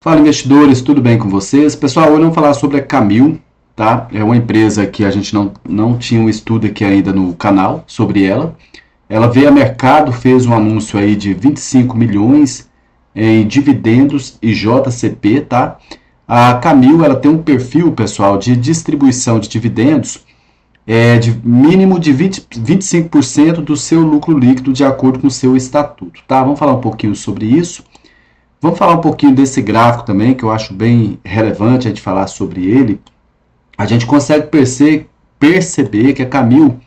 Fala, investidores, tudo bem com vocês? Pessoal, hoje vamos falar sobre a Camil, tá? É uma empresa que a gente não tinha um estudo aqui ainda no canal sobre ela. Ela veio a mercado, fez um anúncio aí de 25 milhões em dividendos e JCP, tá? A Camil, ela tem um perfil, pessoal, de distribuição de dividendos de mínimo de 25% do seu lucro líquido de acordo com o seu estatuto, tá? Vamos falar um pouquinho sobre isso. Vamos falar um pouquinho desse gráfico também, que eu acho bem relevante a gente falar sobre ele. A gente consegue perceber que a Camil,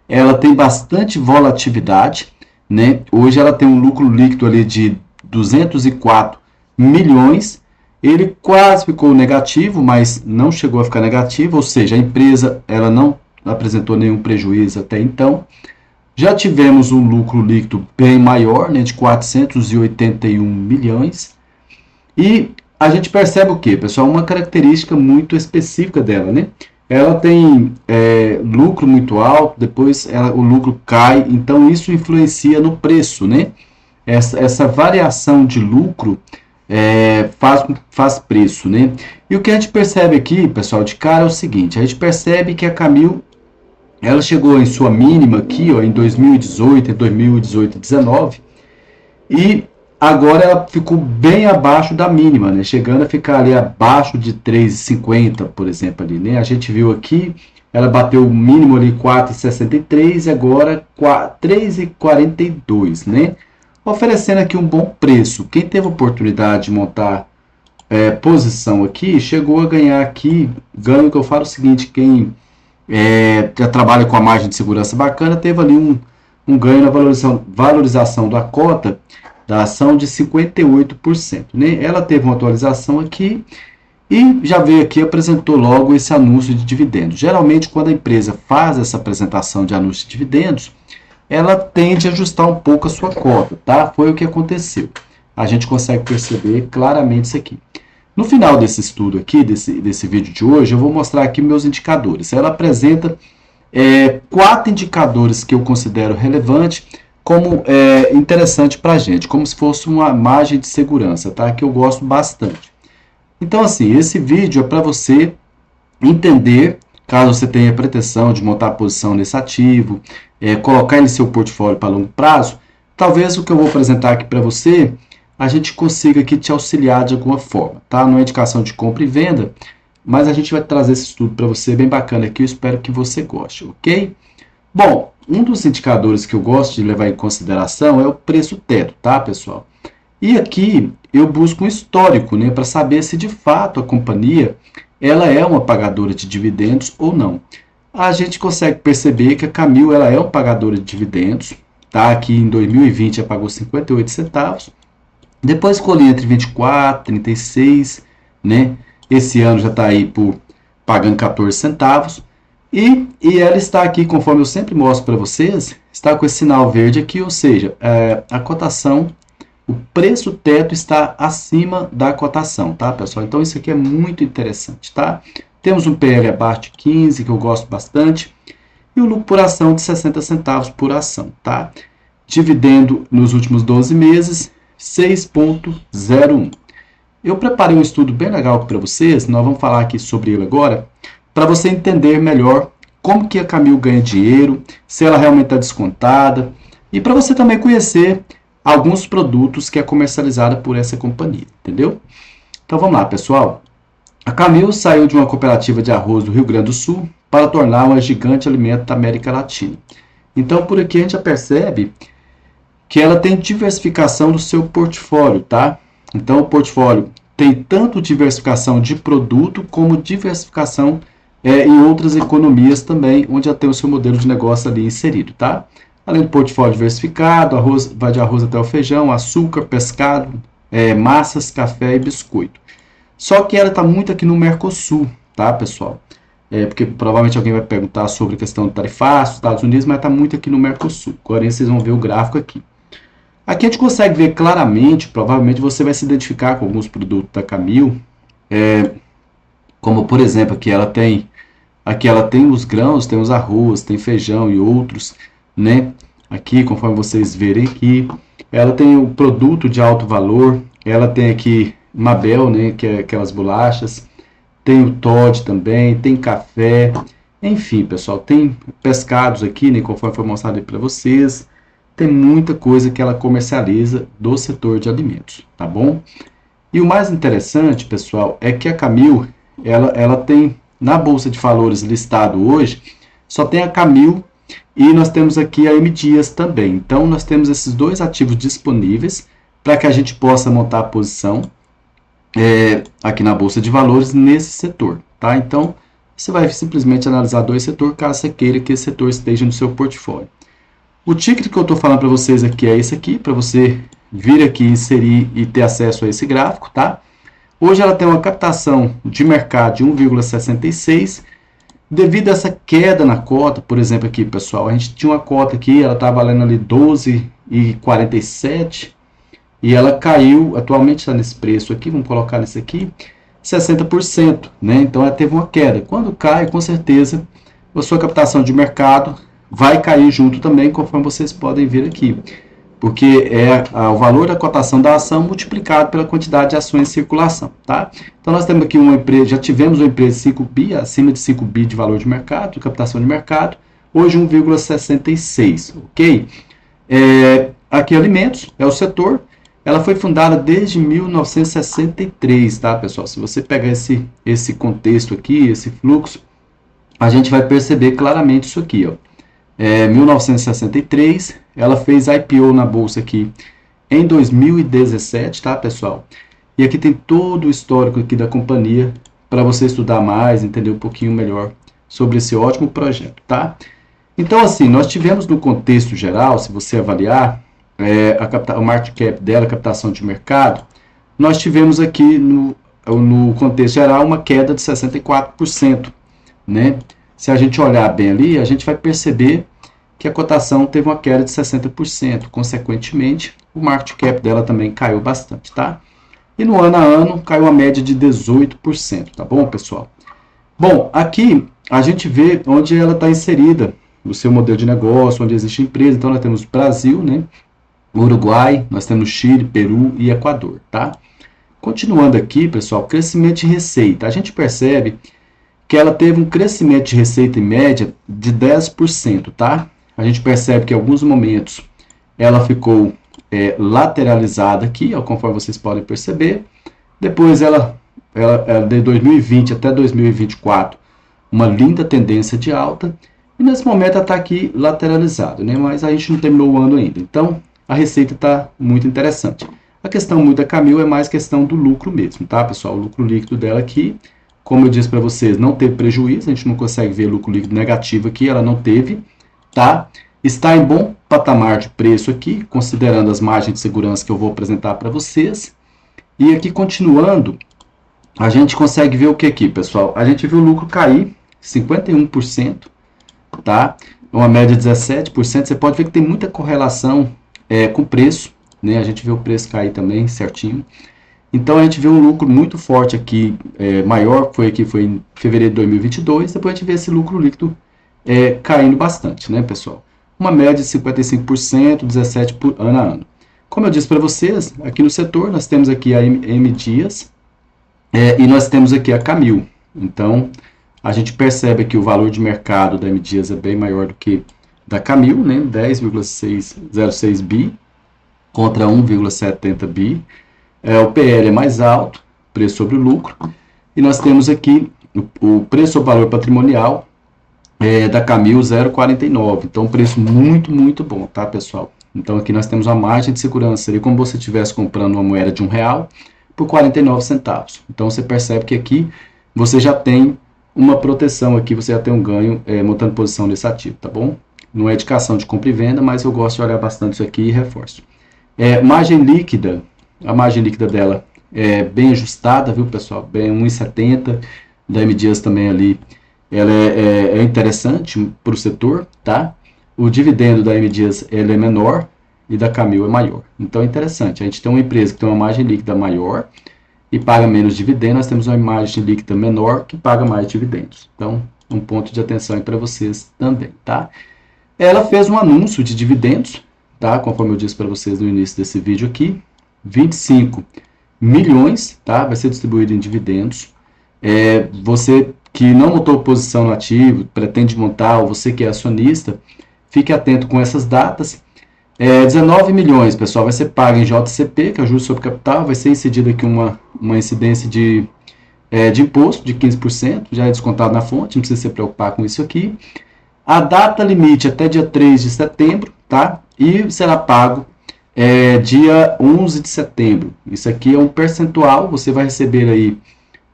ela tem bastante volatilidade, né? Hoje ela tem um lucro líquido ali de 204 milhões. Ele quase ficou negativo, mas não chegou a ficar negativo, ou seja, a empresa ela não apresentou nenhum prejuízo até então. Já tivemos um lucro líquido bem maior, né, de 481 milhões. E a gente percebe o que, pessoal? Uma característica muito específica dela, né? Ela tem lucro muito alto, depois o lucro cai, então isso influencia no preço, né? Essa variação de lucro faz preço, né? E o que a gente percebe aqui, pessoal, de cara é o seguinte: a gente percebe que a Camil ela chegou em sua mínima aqui, ó, em 2018 e 2019, e agora ela ficou bem abaixo da mínima, né? Chegando a ficar ali abaixo de 3,50, por exemplo, ali, né? A gente viu aqui, ela bateu o mínimo ali 4,63 e agora 3,42, né? Oferecendo aqui um bom preço. Quem teve oportunidade de montar posição aqui, chegou a ganhar aqui, ganho que eu falo o seguinte: quem já trabalha com a margem de segurança bacana, teve ali um ganho na valorização da cota da ação de 58%, né? Ela teve uma atualização aqui e já veio aqui, apresentou logo esse anúncio de dividendos. Geralmente, quando a empresa faz essa apresentação de anúncio de dividendos, ela tende a ajustar um pouco a sua cota, tá? Foi o que aconteceu. A gente consegue perceber claramente isso aqui. No final desse estudo aqui, desse vídeo de hoje, eu vou mostrar aqui meus indicadores. Ela apresenta 4 indicadores que eu considero relevante como interessante para a gente, como se fosse uma margem de segurança, tá? Que eu gosto bastante. Então, assim, esse vídeo é para você entender, caso você tenha pretensão de montar a posição nesse ativo, colocar ele em seu portfólio para longo prazo. Talvez o que eu vou apresentar aqui para você, a gente consiga aqui te auxiliar de alguma forma, tá? Não é indicação de compra e venda, mas a gente vai trazer esse estudo para você bem bacana aqui, eu espero que você goste, ok? Bom, um dos indicadores que eu gosto de levar em consideração é o preço teto, tá, pessoal? E aqui eu busco um histórico, né, para saber se de fato a companhia ela é uma pagadora de dividendos ou não. A gente consegue perceber que a Camil ela é uma pagadora de dividendos, tá? Aqui em 2020 ela pagou 58 centavos. Depois escolhi entre 24, 36, né? Esse ano já está aí pagando 14 centavos. E ela está aqui, conforme eu sempre mostro para vocês, está com esse sinal verde aqui, ou seja, a cotação, o preço teto está acima da cotação, tá, pessoal? Então isso aqui é muito interessante, tá? Temos um PL abaixo de 15, que eu gosto bastante, e o lucro por ação de 60 centavos por ação, tá? Dividendo nos últimos 12 meses, 6,01. Eu preparei um estudo bem legal para vocês, nós vamos falar aqui sobre ele agora, para você entender melhor como que a Camil ganha dinheiro, se ela realmente está descontada, e para você também conhecer alguns produtos que é comercializada por essa companhia, entendeu? Então vamos lá, pessoal. A Camil saiu de uma cooperativa de arroz do Rio Grande do Sul para tornar uma gigante alimento da América Latina. Então por aqui a gente já percebe que ela tem diversificação do seu portfólio, tá? Então o portfólio tem tanto diversificação de produto como diversificação em outras economias também, onde já tem o seu modelo de negócio ali inserido, tá? Além do portfólio diversificado, vai de arroz até o feijão, açúcar, pescado, massas, café e biscoito. Só que ela está muito aqui no Mercosul, tá, pessoal? Porque provavelmente alguém vai perguntar sobre a questão do tarifácio, Estados Unidos, mas está muito aqui no Mercosul. Agora vocês vão ver o gráfico aqui. Aqui a gente consegue ver claramente, provavelmente você vai se identificar com alguns produtos da Camil, como por exemplo, aqui ela tem os grãos, tem os arroz, tem feijão e outros, né? Aqui, conforme vocês verem aqui, ela tem o produto de alto valor, ela tem aqui Mabel, né, que é aquelas bolachas, tem o Toddy também, tem café, enfim, pessoal, tem pescados aqui, né, conforme foi mostrado aí para vocês, tem muita coisa que ela comercializa do setor de alimentos, tá bom? E o mais interessante, pessoal, é que a Camil, ela tem, na Bolsa de Valores listado hoje, só tem a Camil e nós temos aqui a M Dias também. Então, nós temos esses dois ativos disponíveis para que a gente possa montar a posição aqui na Bolsa de Valores nesse setor, tá? Então, você vai simplesmente analisar dois setores, caso você queira que esse setor esteja no seu portfólio. O ticket que eu estou falando para vocês aqui é esse aqui, para você vir aqui, inserir e ter acesso a esse gráfico, tá? Hoje ela tem uma captação de mercado de 1,66. Devido a essa queda na cota, por exemplo aqui, pessoal, a gente tinha uma cota aqui, ela estava valendo ali 12,47 e ela caiu, atualmente está nesse preço aqui, vamos colocar nesse aqui, 60%, né? Então ela teve uma queda. Quando cai, com certeza, a sua captação de mercado vai cair junto também, conforme vocês podem ver aqui. Porque é o valor da cotação da ação multiplicado pela quantidade de ações em circulação, tá? Então nós temos aqui uma empresa, já tivemos uma empresa de 5 bi, acima de 5 bi de valor de mercado, de captação de mercado, hoje 1,66, ok? Aqui alimentos, é o setor, ela foi fundada desde 1963, tá, pessoal? Se você pegar esse contexto aqui, esse fluxo, a gente vai perceber claramente isso aqui, ó. 1963, ela fez IPO na bolsa aqui em 2017, tá, pessoal? E aqui tem todo o histórico aqui da companhia para você estudar mais, entender um pouquinho melhor sobre esse ótimo projeto, tá? Então, assim, nós tivemos no contexto geral, se você avaliar o market cap dela, a captação de mercado, nós tivemos aqui no contexto geral uma queda de 64%, né? Se a gente olhar bem ali, a gente vai perceber que a cotação teve uma queda de 60%. Consequentemente, o market cap dela também caiu bastante, tá? E no ano a ano, caiu uma média de 18%, tá bom, pessoal? Bom, aqui a gente vê onde ela está inserida no seu modelo de negócio, onde existe empresa. Então, nós temos Brasil, né? Uruguai, nós temos Chile, Peru e Equador, tá? Continuando aqui, pessoal, crescimento de receita. A gente percebe que ela teve um crescimento de receita em média de 10%, tá? A gente percebe que em alguns momentos ela ficou lateralizada aqui, ó, conforme vocês podem perceber. Depois ela de 2020 até 2024, uma linda tendência de alta. E nesse momento ela está aqui lateralizada, né? Mas a gente não terminou o ano ainda. Então, a receita está muito interessante. A questão muito da Camil é mais questão do lucro mesmo, tá, pessoal? O lucro líquido dela aqui, como eu disse para vocês, não teve prejuízo, a gente não consegue ver lucro líquido negativo aqui, ela não teve, tá? Está em bom patamar de preço aqui, considerando as margens de segurança que eu vou apresentar para vocês. E aqui, continuando, a gente consegue ver o que aqui, pessoal? A gente viu o lucro cair 51%, tá? Uma média de 17%. Você pode ver que tem muita correlação com o preço, né? A gente vê o preço cair também certinho. Então, a gente vê um lucro muito forte aqui, maior, foi em fevereiro de 2022. Depois a gente vê esse lucro líquido caindo bastante, né, pessoal? Uma média de 55%, 17% por ano a ano. Como eu disse para vocês, aqui no setor nós temos aqui a M Dias e nós temos aqui a Camil. Então, a gente percebe que o valor de mercado da M Dias é bem maior do que da Camil, né? 10,06 bi contra 1,70 bi. O PL é mais alto, preço sobre lucro. E nós temos aqui o preço sobre valor patrimonial da Camil 0,49. Então, preço muito, muito bom, tá, pessoal? Então, aqui nós temos uma margem de segurança, seria como se você estivesse comprando uma moeda de R$1 por 49 centavos. Então, você percebe que aqui você já tem uma proteção, aqui você já tem um ganho montando posição nesse ativo, tá bom? Não é indicação de compra e venda, mas eu gosto de olhar bastante isso aqui e reforço. Margem líquida, a margem líquida dela é bem ajustada, viu, pessoal? Bem 1,70, da M Dias também ali, ela é interessante para o setor, tá? O dividendo da M Dias ele é menor e da Camil é maior. Então é interessante, a gente tem uma empresa que tem uma margem líquida maior e paga menos dividendos, nós temos uma margem líquida menor que paga mais dividendos. Então, um ponto de atenção para vocês também, tá? Ela fez um anúncio de dividendos, tá? Conforme eu disse para vocês no início desse vídeo aqui, 25 milhões, tá? Vai ser distribuído em dividendos. Você que não montou posição no ativo, pretende montar, ou você que é acionista, fique atento com essas datas. 19 milhões, pessoal, vai ser pago em JCP, que é o juros sobre capital, vai ser incidido aqui uma incidência de imposto de 15%, já é descontado na fonte, não precisa se preocupar com isso aqui. A data limite até dia 3 de setembro, tá? E será pago dia 11 de setembro. Isso aqui é um percentual, você vai receber aí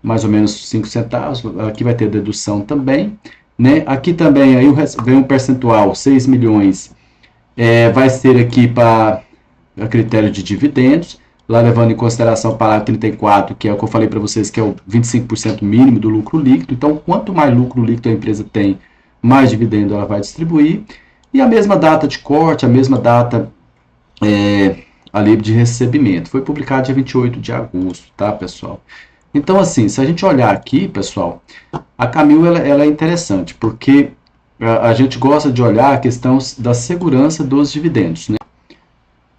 mais ou menos 5 centavos, aqui vai ter dedução também, né? Aqui também aí vem um percentual, 6 milhões, vai ser aqui para a critério de dividendos, lá levando em consideração o parágrafo 34, que é o que eu falei para vocês, que é o 25% mínimo do lucro líquido. Então, quanto mais lucro líquido a empresa tem, mais dividendo ela vai distribuir. E a mesma data de corte, a mesma data ali de recebimento. Foi publicado dia 28 de agosto, tá, pessoal? Então, assim, se a gente olhar aqui, pessoal, a Camil ela é interessante, porque a gente gosta de olhar a questão da segurança dos dividendos, né?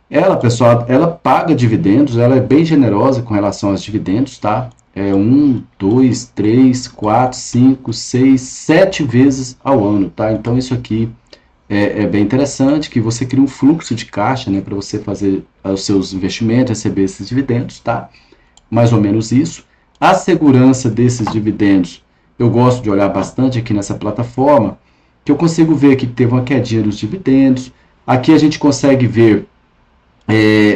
Ela, pessoal, ela paga dividendos, ela é bem generosa com relação aos dividendos, tá? 1, 2, 3, 4, 5, 6, 7 vezes ao ano, tá? Então, isso aqui é bem interessante, que você cria um fluxo de caixa, né, para você fazer os seus investimentos, receber esses dividendos, tá? Mais ou menos isso. A segurança desses dividendos, eu gosto de olhar bastante aqui nessa plataforma, que eu consigo ver que teve uma quedinha dos dividendos. Aqui a gente consegue ver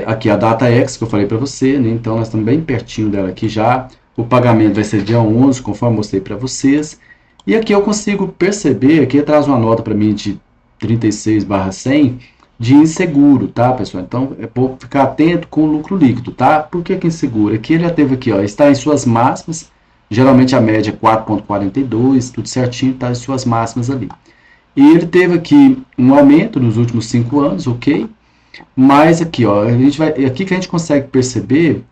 aqui a data X que eu falei para você, né? Então nós estamos bem pertinho dela aqui já. O pagamento vai ser dia 11, conforme eu mostrei para vocês. E aqui eu consigo perceber, aqui traz uma nota para mim de 36/100 de inseguro, tá, pessoal? Então é bom ficar atento com o lucro líquido, tá? Por que inseguro? Aqui ele já teve aqui, ó, está em suas máximas, geralmente a média é 4,42, tudo certinho, está em suas máximas ali. E ele teve aqui um aumento nos últimos 5 anos, ok? Mas aqui, ó, aqui que a gente consegue perceber,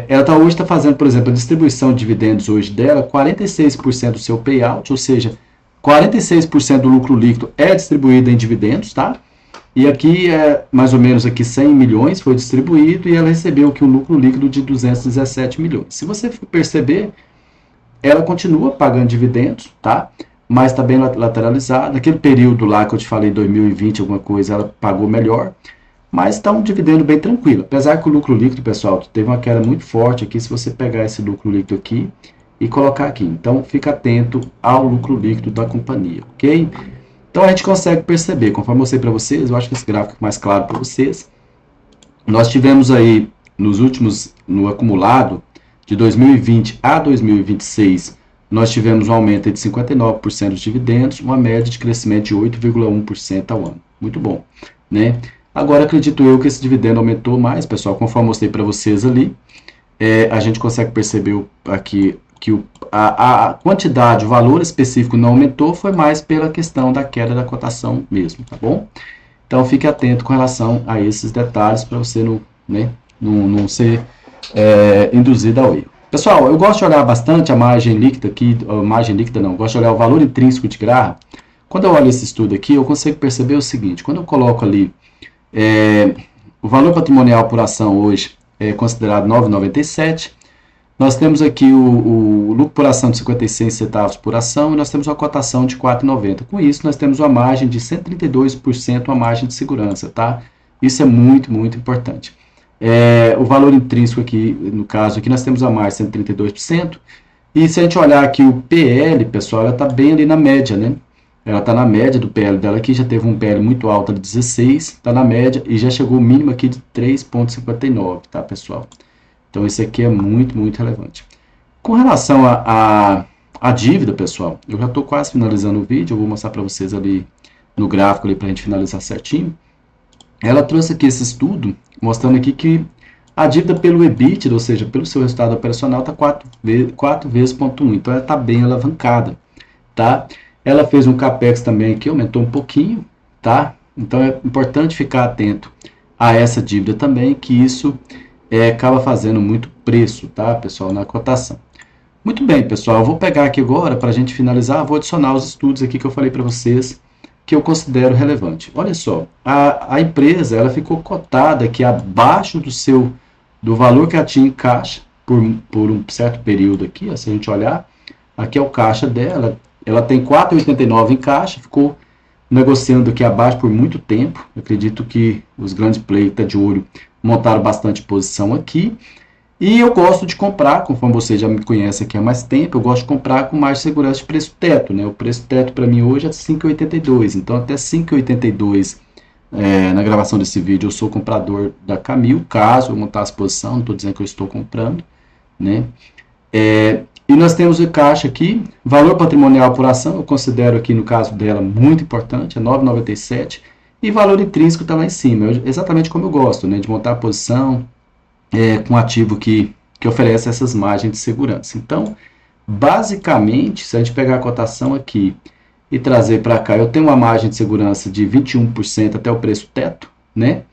ela hoje está fazendo, por exemplo, a distribuição de dividendos hoje dela, 46% do seu payout, ou seja, 46% do lucro líquido é distribuído em dividendos, tá? E aqui mais ou menos aqui 100 milhões foi distribuído e ela recebeu aqui um lucro líquido de 217 milhões. Se você for perceber, ela continua pagando dividendos, tá? Mas está bem lateralizada. Naquele período lá que eu te falei, 2020, alguma coisa, ela pagou melhor. Mas está um dividendo bem tranquilo. Apesar que o lucro líquido, pessoal, teve uma queda muito forte aqui, se você pegar esse lucro líquido aqui e colocar aqui. Então, fica atento ao lucro líquido da companhia, ok? Então, a gente consegue perceber, conforme eu mostrei para vocês, eu acho que esse gráfico é mais claro para vocês. Nós tivemos aí, no acumulado, de 2020 a 2026, nós tivemos um aumento de 59% dos dividendos, uma média de crescimento de 8,1% ao ano. Muito bom, né? Agora, acredito eu que esse dividendo aumentou mais, pessoal, conforme eu mostrei para vocês ali. A gente consegue perceber aqui que a quantidade, o valor específico não aumentou, foi mais pela questão da queda da cotação mesmo, tá bom? Então, fique atento com relação a esses detalhes para você não ser induzido ao erro. Pessoal, eu gosto de olhar bastante a margem líquida aqui, gosto de olhar o valor intrínseco de Graham. Quando eu olho esse estudo aqui, eu consigo perceber o seguinte, quando eu coloco ali o valor patrimonial por ação hoje é considerado 9,97, nós temos aqui o lucro por ação de 56 centavos por ação e nós temos uma cotação de 4,90. Com isso, nós temos uma margem de 132%, uma margem de segurança, tá? Isso é muito, muito importante. O valor intrínseco aqui, no caso, aqui nós temos a margem de 132%, e se a gente olhar aqui o PL, pessoal, ela está bem ali na média, né? Ela está na média do PL dela aqui, já teve um PL muito alto de 16, está na média, e já chegou o mínimo aqui de 3,59, tá, pessoal? Então, isso aqui é muito, muito relevante. Com relação à dívida, pessoal, eu já estou quase finalizando o vídeo, eu vou mostrar para vocês ali no gráfico ali para a gente finalizar certinho. Ela trouxe aqui esse estudo, mostrando aqui que a dívida pelo EBITDA, ou seja, pelo seu resultado operacional, está 4 vezes 0,1, então ela está bem alavancada, tá? Ela fez um CAPEX também que aumentou um pouquinho, tá? Então é importante ficar atento a essa dívida também, que isso acaba fazendo muito preço, tá, pessoal, na cotação. Muito bem, pessoal, eu vou pegar aqui agora, para a gente finalizar, vou adicionar os estudos aqui que eu falei para vocês, que eu considero relevante. Olha só, a empresa ela ficou cotada aqui abaixo do seu do valor que ela tinha em caixa por um certo período aqui, ó, se a gente olhar, aqui é o caixa dela, ela tem 4,89 em caixa, ficou negociando aqui abaixo por muito tempo. Eu acredito que os grandes players que estão de olho montaram bastante posição aqui. E eu gosto de comprar, conforme você já me conhece aqui há mais tempo, eu gosto de comprar com mais segurança de preço teto, né? O preço teto para mim hoje é 5,82, então até 5,82 na gravação desse vídeo eu sou comprador da Camil, caso eu montasse posição, não estou dizendo que eu estou comprando, né? E nós temos o caixa aqui, valor patrimonial por ação, eu considero aqui no caso dela muito importante, é 9,97, e valor intrínseco está lá em cima, exatamente como eu gosto, né? De montar a posição com ativo que oferece essas margens de segurança. Então, basicamente, se a gente pegar a cotação aqui e trazer para cá, eu tenho uma margem de segurança de 21% até o preço teto, né?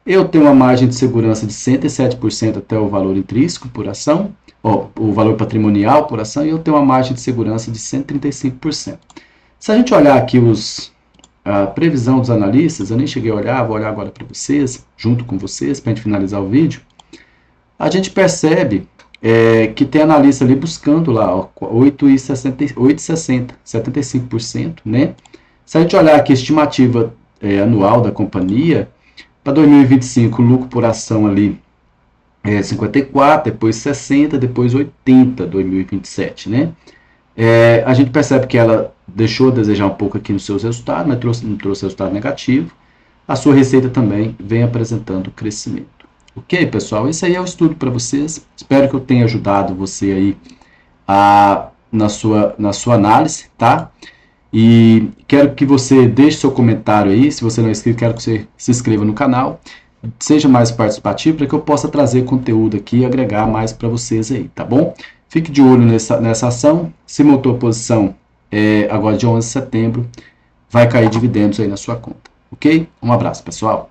Eu tenho uma margem de segurança de 107% até o valor intrínseco por ação, o valor patrimonial por ação, e eu tenho uma margem de segurança de 135%. Se a gente olhar aqui a previsão dos analistas, eu nem cheguei a olhar, vou olhar agora para vocês, junto com vocês, para a gente finalizar o vídeo, a gente percebe que tem analista ali buscando lá 8,60, 75%, né? Se a gente olhar aqui a estimativa anual da companhia, para 2025 o lucro por ação ali 54, depois 60, depois 80, 2027, né? A gente percebe que ela deixou a desejar um pouco aqui nos seus resultados, mas não trouxe resultado negativo. A sua receita também vem apresentando crescimento. Ok, pessoal? Esse aí é o estudo para vocês. Espero que eu tenha ajudado você aí na sua análise, tá? E quero que você deixe seu comentário aí. Se você não é inscrito, quero que você se inscreva no canal. Seja mais participativo para que eu possa trazer conteúdo aqui e agregar mais para vocês aí, tá bom? Fique de olho nessa ação. Se montou a posição agora de 11 de setembro, vai cair dividendos aí na sua conta. Ok? Um abraço, pessoal.